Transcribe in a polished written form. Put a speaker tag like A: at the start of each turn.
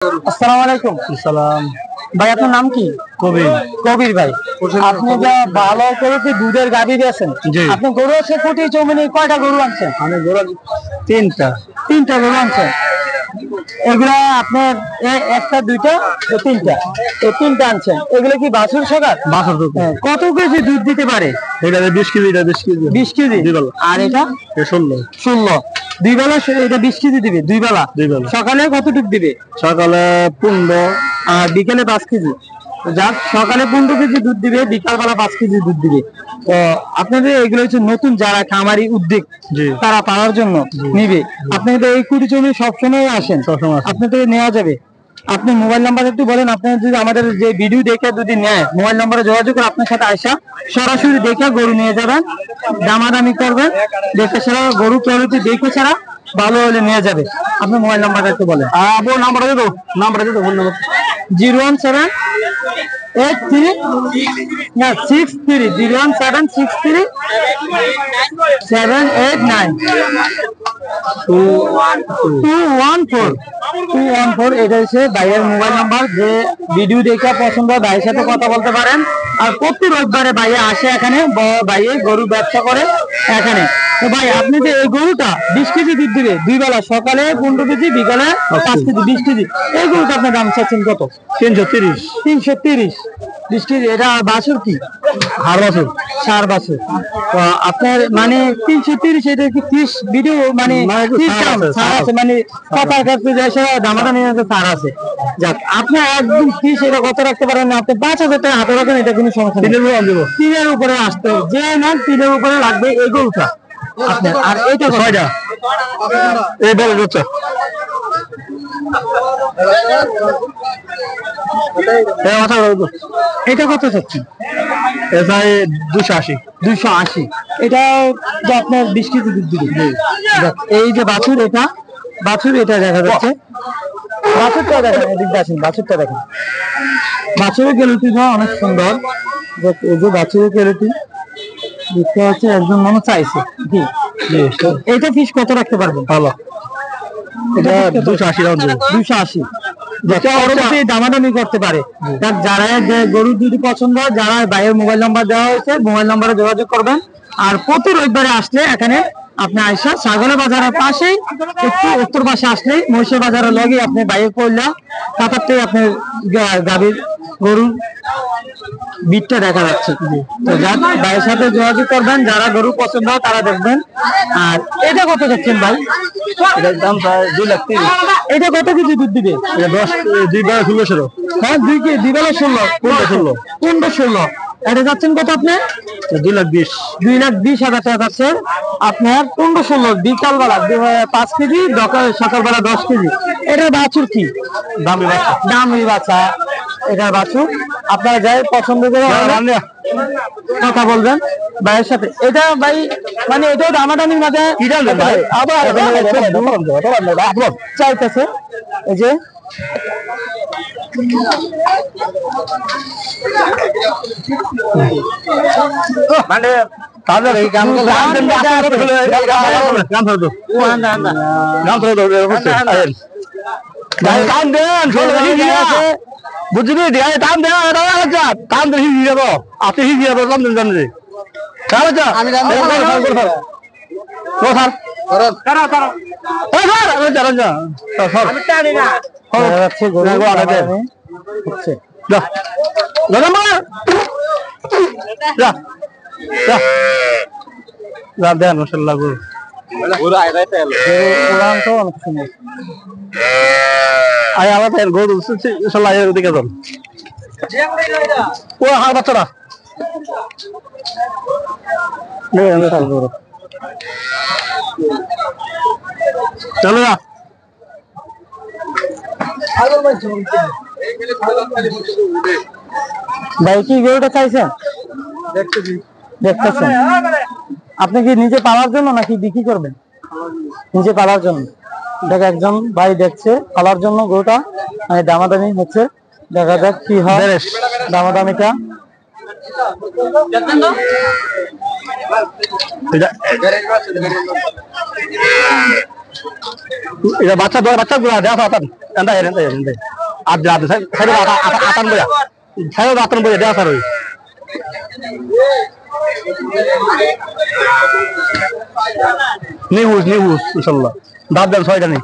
A: আসসালামু আলাইকুম।
B: সালাম
A: ভাই আপনার নাম কি?
B: কবির।
A: কবির ভাই, আপনি যা ভালো করে দুধের গাভী দিয়েছেন, আপনি গরু আছে কোটি জমিনে কয়টা গরু আনছেন?
B: আমি গরু
A: তিনটা গরু আনছেন। এগুলা আপনার একটা দুইটা তিনটা, এই তিনটা আনছেন। এগুলো কি বাছুর সকাল?
B: বাছুর দুধ।
A: কত কেজি দুধ দিতে পারে?
B: এটা 20 কেজি, এটা 20 কেজি।
A: 20 কেজি। আর এটা 16। দুই বেলা এটা 20 কেজি দিবে। দুই বেলা। সকালে কতটুকু দিবে?
B: সকালে 15
A: আর বিকেলে 5 কেজি। যাক, সকালে 15 কেজি দুধ দিবে, বিকাল বেলা 5 কেজি দুধ দিবে। তো আপনাদের এগুলো হচ্ছে নতুন যারা খামারি উদ্যোগ, তারা পাওয়ার জন্য নিবে। আপনাদের এই কুড়ি জমি সবসময় আসেন, আপনাদের নেওয়া যাবে। আপনি মোবাইল নাম্বার একটু বলেন। আপনার যদি আমাদের যে ভিডিও দেখে যদি নেয়, মোবাইল নাম্বারে যোগাযোগ করে আপনার সাথে আসা সরাসরি দেখে গরু নিয়ে যাবেন, দামাদামি করবেন, দেখে ছাড়া গরু কোয়ালিটি দেখে ছাড়া ভালো হলে নিয়ে যাবে। আপনার মোবাইল নাম্বারটা একটু বলেন।
B: নাম্বারটা দিতো, ফোন নাম্বার
A: 01783 এটা হচ্ছে ভাইয়ের মোবাইল নাম্বার। যে ভিডিও দেখে পছন্দ হয় ভাইয়ের সাথে কথা বলতে পারেন। আর প্রতি রোববারে ভাইয়া আসে এখানে, ভাইয়ে গরু ব্যবসা করে এখানে। তো ভাই, আপনি যে এই গরুটা 20 কেজি দুধ দিবে, দুই বেলা, সকালে 15 কেজি, বিকালে 5 কেজি, 20 কেজি। এই গরুটা আপনার দাম চাচ্ছেন কত?
B: 330।
A: 330, 20 কেজি। এটা বাছুর কি? সার বাছুর। তো আপনার মানে 330, এটা কি 30 ভিডিও মানে ছাড় আছে, মানে কথার কাছে দামাদামি ছাড় আছে। যাক, আপনি একদম 30 এটা কত রাখতে পারেন না? আপনি 5000 টাকা হাতে রাখেন, এটা কোনো সমস্যা নেই। 3-এর উপরে আসতে হবে, যে না 3-এর উপরে লাগবে এই গরুটা আপনার। আর এইটা কয়টা?
B: এই বলে হচ্ছে
A: এটা কত চাচ্ছেন?
B: এটা 280।
A: এটা যে আপনার 20 কেজি দুধ দিবে। এই যে বাছুর, এটা দেখা যাচ্ছে। বাছুরটা দেখেন, এদিক আসেন, বাছুরটা দেখেন। বাছুরের কোয়ালিটিটা অনেক সুন্দর। এই যে বাছুরের কোয়ালিটি দেখতে হচ্ছে, একজন মনে চাইছে। জি, এটা পিস কত রাখতে পারবেন?
B: ভালো, এটা 280।
A: দামাদামি করতে পারে। যারা গরুর যদি পছন্দ হয়, যারা ভাইয়ের মোবাইল নাম্বার দেওয়া হয়েছে, মোবাইল নাম্বারে যোগাযোগ করবেন। আর প্রতি রবিবারে আসলে এখানে আপনি আইসা ছাগলের বাজারের পাশেই, একটু উত্তর পাশে আসলে মহিষের বাজারের লগে আপনি বাইরে করলে তাতে আপনার গাভীর গরুর বিটটা দেখা যাচ্ছে। তো যাক, ভাইয়ের সাথে যোগাযোগ করবেন, যারা গরু পছন্দ হয় তারা দেখবেন। আর এটা কত যাচ্ছেন ভাই?
B: এটার দাম প্রায় 230।
A: এটা কত কেজি দুধ দিবে?
B: দুই বেলা 16।
A: হ্যাঁ, দুই বেলা 16। এটা যাচ্ছেন কত আপনি?
B: 220।
A: 220,000 টাকা যাচ্ছে আপনার। 15-16 বিকাল বেলা 5 কেজি, সকাল বেলা 10 কেজি। এটার বাছুর কি? দামি বাচ্চা। এটার বাছুর আপনারা যাই পছন্দ করে কথা বলবেন ভাইয়ের সাথে। এটা ভাই মানে এটাও দামাদামির মাঝে আবার চাইতেছে। এই যে
B: মানে তাদের এই গান বুঝলি, দাম দেওয়া দাম দেখি দিয়ে যাবো। আপনি হিসি যাবো দাম দেন জানলে দেন মশাল্লাহ গরু
A: অনেক সুন্দর।
B: আয় আলাদা গরু দিকে যান। ও হার বাচ্চারা চলো না।
A: ভাই কি গরুটা চাইছেন? দেখতেছেন? আপনি কি নিজে পালার জন্য নাকি বিক্রি করবেন? নিজে পালার জন্য। দেখ, একজন ভাই দেখছে পালার জন্য গরুটা, মানে দামাদামি হচ্ছে। দেখা যাক কি হয় দামাদামিটা।
B: এটা বাচ্চা বাচ্চা গুলা দেওয়া আতান এন্ডা এন্ডা এন্ডা আর যা সাইড আতান বয়া সাইড আতান বয়া দেওয়া স্যার ওই নিউজ ইনশাআল্লাহ দাঁত দেন 6টা নেই